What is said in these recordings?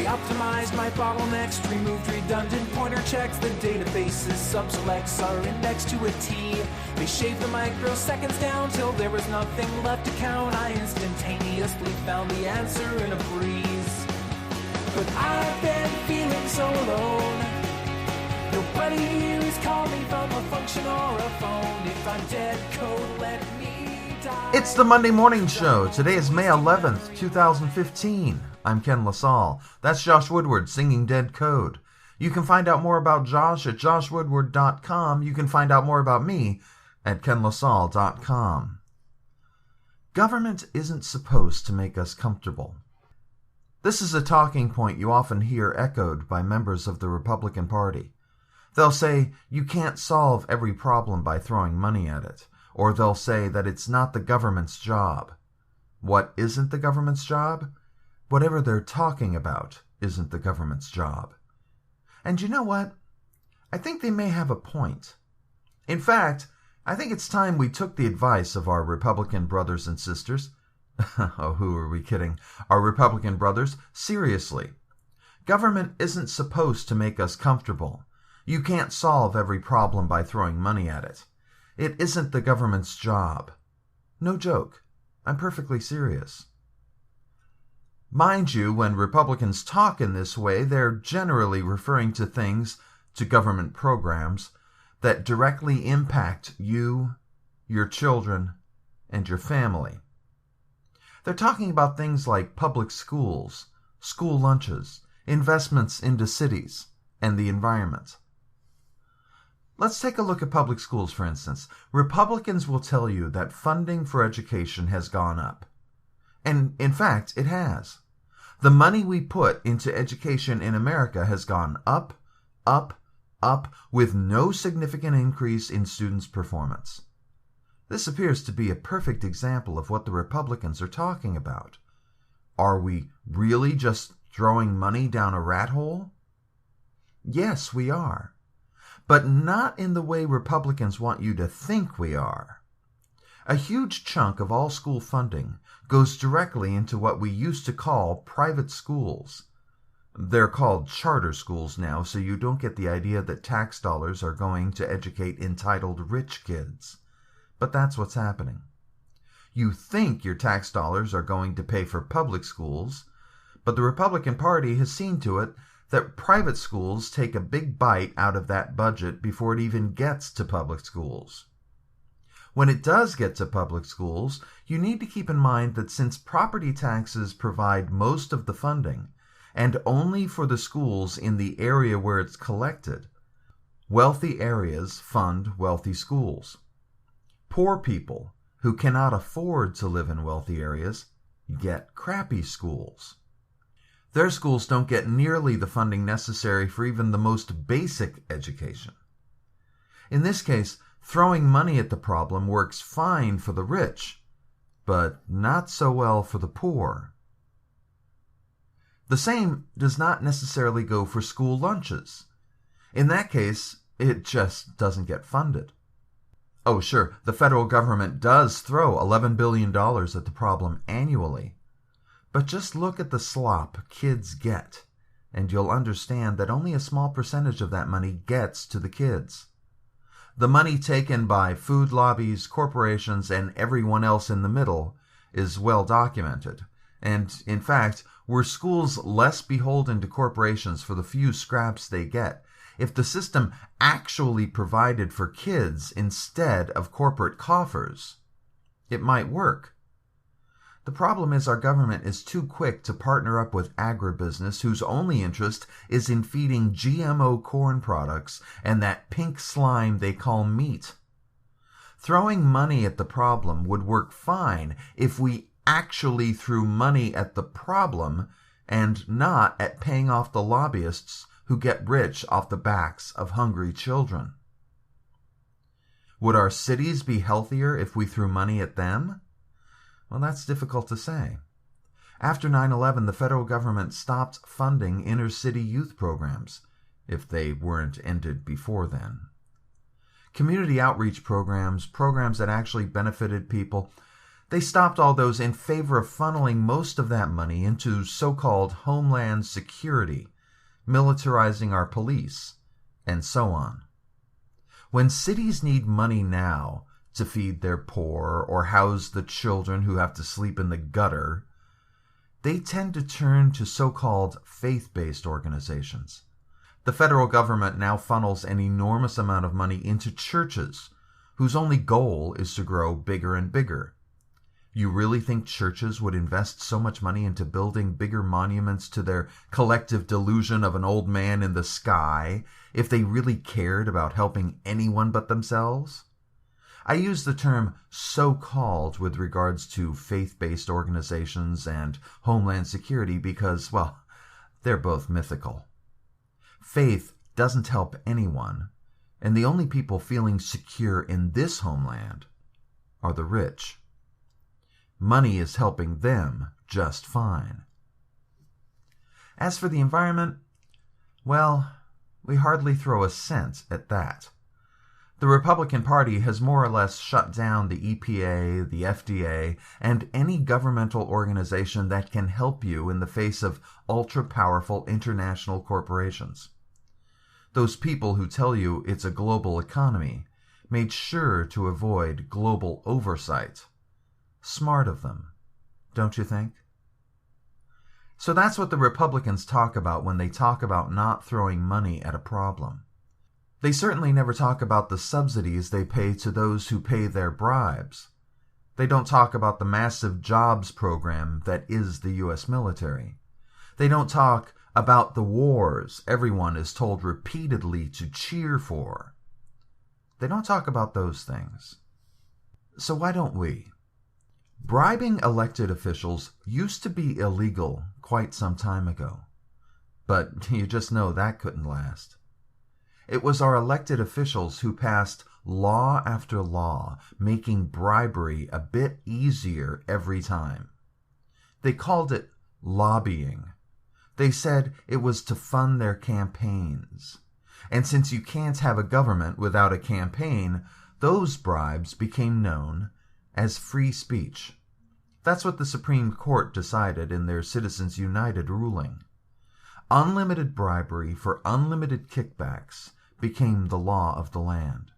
They optimized my bottlenecks, removed redundant pointer checks. The database's sub-selects are indexed to a T. They shaved the microseconds down till there was nothing left to count. I instantaneously found the answer in a breeze. But I've been feeling so alone. Nobody here is calling from a function or a phone. If I'm dead code, let me die. It's the Monday Morning Show. Today is May 11th, 2015. I'm Ken LaSalle. That's Josh Woodward singing Dead Code. You can find out more about Josh at joshwoodward.com. You can find out more about me at kenlasalle.com. Government isn't supposed to make us comfortable. This is a talking point you often hear echoed by members of the Republican Party. They'll say you can't solve every problem by throwing money at it, or they'll say that it's not the government's job. What isn't the government's job? Whatever they're talking about isn't the government's job. And you know what? I think they may have a point. In fact, I think it's time we took the advice of our Republican brothers and sisters. Oh, who are we kidding? Our Republican brothers, seriously. Government isn't supposed to make us comfortable. You can't solve every problem by throwing money at it. It isn't the government's job. No joke. I'm perfectly serious. Mind you, when Republicans talk in this way, they're generally referring to things, to government programs, that directly impact you, your children, and your family. They're talking about things like public schools, school lunches, investments into cities, and the environment. Let's take a look at public schools, for instance. Republicans will tell you that funding for education has gone up. And, in fact, it has. The money we put into education in America has gone up, up, up, with no significant increase in students' performance. This appears to be a perfect example of what the Republicans are talking about. Are we really just throwing money down a rat hole? Yes, we are. But not in the way Republicans want you to think we are. A huge chunk of all school funding goes directly into what we used to call private schools. They're called charter schools now, so you don't get the idea that tax dollars are going to educate entitled rich kids. But that's what's happening. You think your tax dollars are going to pay for public schools, but the Republican Party has seen to it that private schools take a big bite out of that budget before it even gets to public schools. When it does get to public schools, you need to keep in mind that since property taxes provide most of the funding, and only for the schools in the area where it's collected, wealthy areas fund wealthy schools. Poor people who cannot afford to live in wealthy areas get crappy schools. Their schools don't get nearly the funding necessary for even the most basic education. In this case, throwing money at the problem works fine for the rich, but not so well for the poor. The same does not necessarily go for school lunches. In that case, it just doesn't get funded. Oh, sure, the federal government does throw $11 billion at the problem annually. But just look at the slop kids get, and you'll understand that only a small percentage of that money gets to the kids. The money taken by food lobbies, corporations, and everyone else in the middle is well documented. And, in fact, were schools less beholden to corporations for the few scraps they get, if the system actually provided for kids instead of corporate coffers, it might work. The problem is our government is too quick to partner up with agribusiness whose only interest is in feeding GMO corn products and that pink slime they call meat. Throwing money at the problem would work fine if we actually threw money at the problem and not at paying off the lobbyists who get rich off the backs of hungry children. Would our cities be healthier if we threw money at them? Well, that's difficult to say. After 9/11, the federal government stopped funding inner-city youth programs, if they weren't ended before then. Community outreach programs that actually benefited people, They stopped all those in favor of funneling most of that money into so-called homeland security, militarizing our police, and so on. When cities need money now to feed their poor or house the children who have to sleep in the gutter, they tend to turn to so-called faith-based organizations. The federal government now funnels an enormous amount of money into churches, whose only goal is to grow bigger and bigger. You really think churches would invest so much money into building bigger monuments to their collective delusion of an old man in the sky if they really cared about helping anyone but themselves? I use the term so-called with regards to faith-based organizations and homeland security because, well, they're both mythical. Faith doesn't help anyone, and the only people feeling secure in this homeland are the rich. Money is helping them just fine. As for the environment, well, we hardly throw a cent at that. The Republican Party has more or less shut down the EPA, the FDA, and any governmental organization that can help you in the face of ultra-powerful international corporations. Those people who tell you it's a global economy made sure to avoid global oversight. Smart of them, don't you think? So that's what the Republicans talk about when they talk about not throwing money at a problem. They certainly never talk about the subsidies they pay to those who pay their bribes. They don't talk about the massive jobs program that is the U.S. military. They don't talk about the wars everyone is told repeatedly to cheer for. They don't talk about those things. So why don't we? Bribing elected officials used to be illegal quite some time ago, but you just know that couldn't last. It was our elected officials who passed law after law, making bribery a bit easier every time. They called it lobbying. They said it was to fund their campaigns. And since you can't have a government without a campaign, those bribes became known as free speech. That's what the Supreme Court decided in their Citizens United ruling. Unlimited bribery for unlimited kickbacks became the law of the land.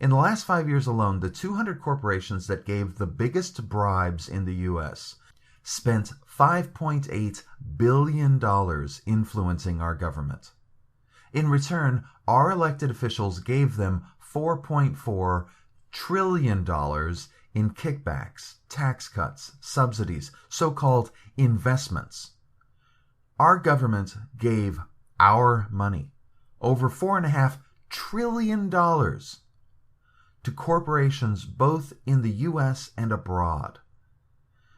In the last 5 years alone, the 200 corporations that gave the biggest bribes in the U.S. spent $5.8 billion influencing our government. In return, our elected officials gave them $4.4 trillion in kickbacks, tax cuts, subsidies, so-called investments. Our government gave our money, over $4.5 trillion, to corporations both in the U.S. and abroad.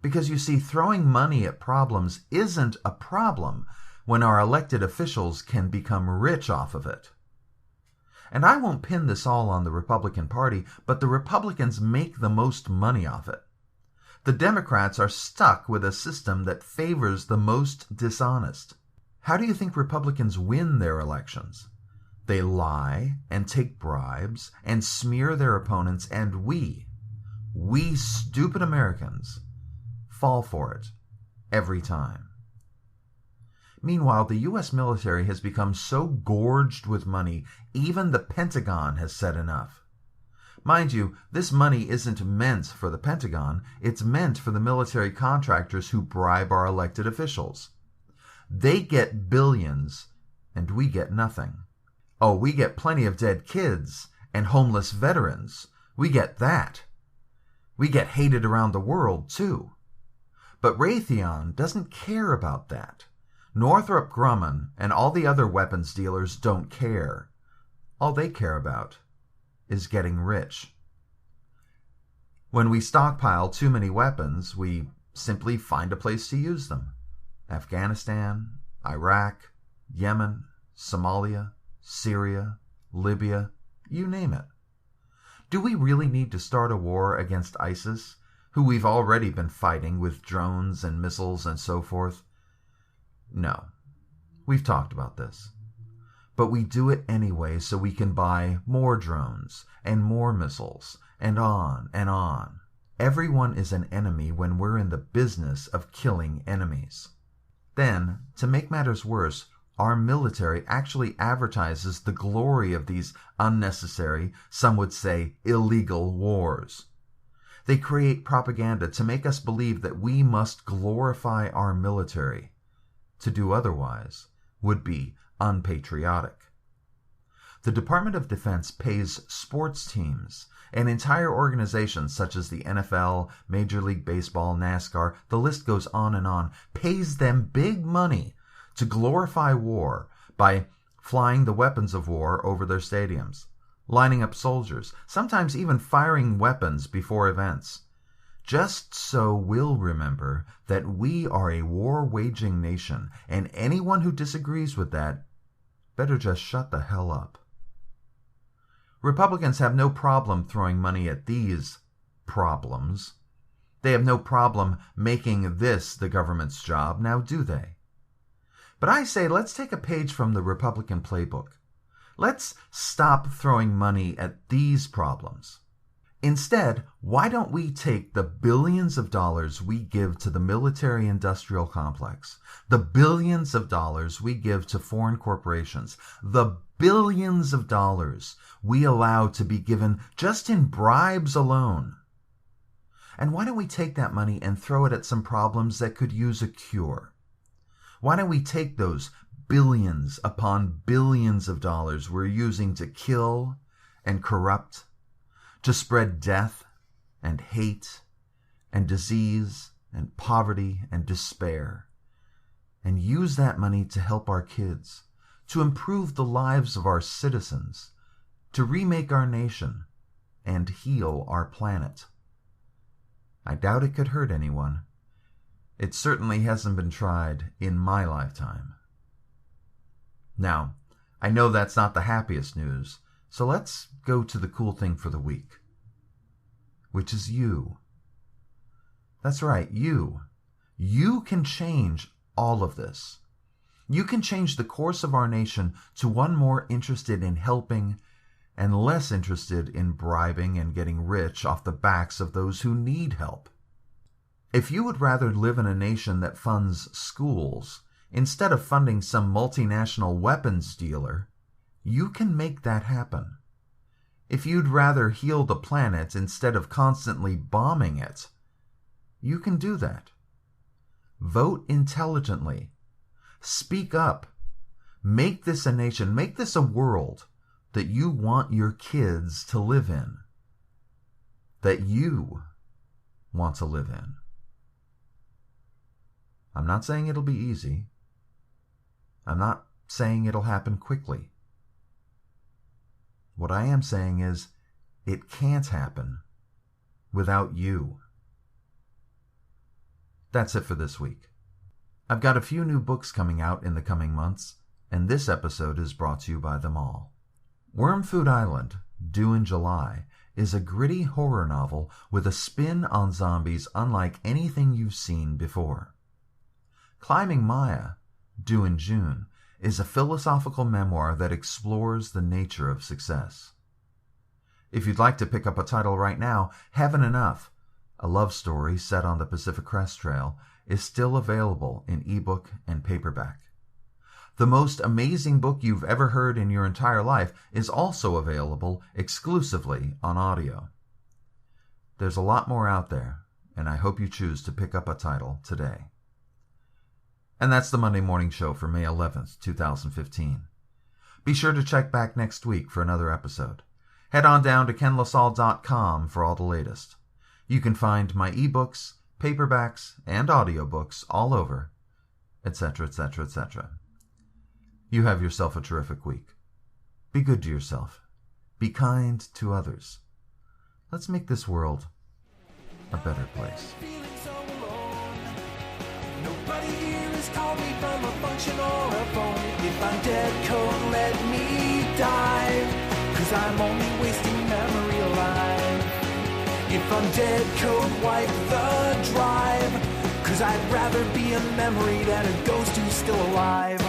Because you see, throwing money at problems isn't a problem when our elected officials can become rich off of it. And I won't pin this all on the Republican Party, but the Republicans make the most money off it. The Democrats are stuck with a system that favors the most dishonest. How do you think Republicans win their elections? They lie and take bribes and smear their opponents, and we stupid Americans, fall for it every time. Meanwhile, the U.S. military has become so gorged with money, even the Pentagon has said enough. Mind you, this money isn't meant for the Pentagon, it's meant for the military contractors who bribe our elected officials. They get billions, and we get nothing. Oh, we get plenty of dead kids and homeless veterans. We get that. We get hated around the world, too. But Raytheon doesn't care about that. Northrop Grumman and all the other weapons dealers don't care. All they care about is getting rich. When we stockpile too many weapons, we simply find a place to use them. Afghanistan, Iraq, Yemen, Somalia, Syria, Libya, you name it. Do we really need to start a war against ISIS, who we've already been fighting with drones and missiles and so forth? No. We've talked about this. But we do it anyway so we can buy more drones and more missiles and on and on. Everyone is an enemy when we're in the business of killing enemies. Then, to make matters worse, our military actually advertises the glory of these unnecessary, some would say illegal wars. They create propaganda to make us believe that we must glorify our military. To do otherwise would be unpatriotic. The Department of Defense pays sports teams and entire organizations such as the NFL, Major League Baseball, NASCAR, the list goes on, pays them big money to glorify war by flying the weapons of war over their stadiums, lining up soldiers, sometimes even firing weapons before events, just so we'll remember that we are a war-waging nation, and anyone who disagrees with that better just shut the hell up. Republicans have no problem throwing money at these problems. They have no problem making this the government's job, now do they? But I say let's take a page from the Republican playbook. Let's stop throwing money at these problems. Instead, why don't we take the billions of dollars we give to the military-industrial complex, the billions of dollars we give to foreign corporations, the billions of dollars we allow to be given just in bribes alone, and why don't we take that money and throw it at some problems that could use a cure? Why don't we take those billions upon billions of dollars we're using to kill and corrupt, to spread death and hate and disease and poverty and despair, and use that money to help our kids, to improve the lives of our citizens, to remake our nation, and heal our planet? I doubt it could hurt anyone. It certainly hasn't been tried in my lifetime. Now, I know that's not the happiest news, so let's go to the cool thing for the week, which is you. That's right, you. You can change all of this. You can change the course of our nation to one more interested in helping and less interested in bribing and getting rich off the backs of those who need help. If you would rather live in a nation that funds schools instead of funding some multinational weapons dealer, you can make that happen. If you'd rather heal the planet instead of constantly bombing it, you can do that. Vote intelligently. Speak up. Make this a nation, make this a world that you want your kids to live in, that you want to live in. I'm not saying it'll be easy. I'm not saying it'll happen quickly. What I am saying is, it can't happen without you. That's it for this week. I've got a few new books coming out in the coming months, and this episode is brought to you by them all. Worm Food Island, due in July, is a gritty horror novel with a spin on zombies unlike anything you've seen before. Climbing Maya, due in June, is a philosophical memoir that explores the nature of success. If you'd like to pick up a title right now, Heaven Enough, a love story set on the Pacific Crest Trail, is still available in ebook and paperback. The Most Amazing Book You've Ever Heard in Your Entire Life is also available exclusively on audio. There's a lot more out there, and I hope you choose to pick up a title today. And that's the Monday Morning Show for May 11th, 2015. Be sure to check back next week for another episode. Head on down to kenlasalle.com for all the latest. You can find my ebooks, paperbacks, and audiobooks all over, etc., etc., etc. You have yourself a terrific week. Be good to yourself. Be kind to others. Let's make this world a better place. Nobody here has called me from a function or a phone. If I'm dead, code, let me die. 'Cause I'm only wasting memory alive. If I'm dead, code, wipe the drive. 'Cause I'd rather be a memory than a ghost who's still alive.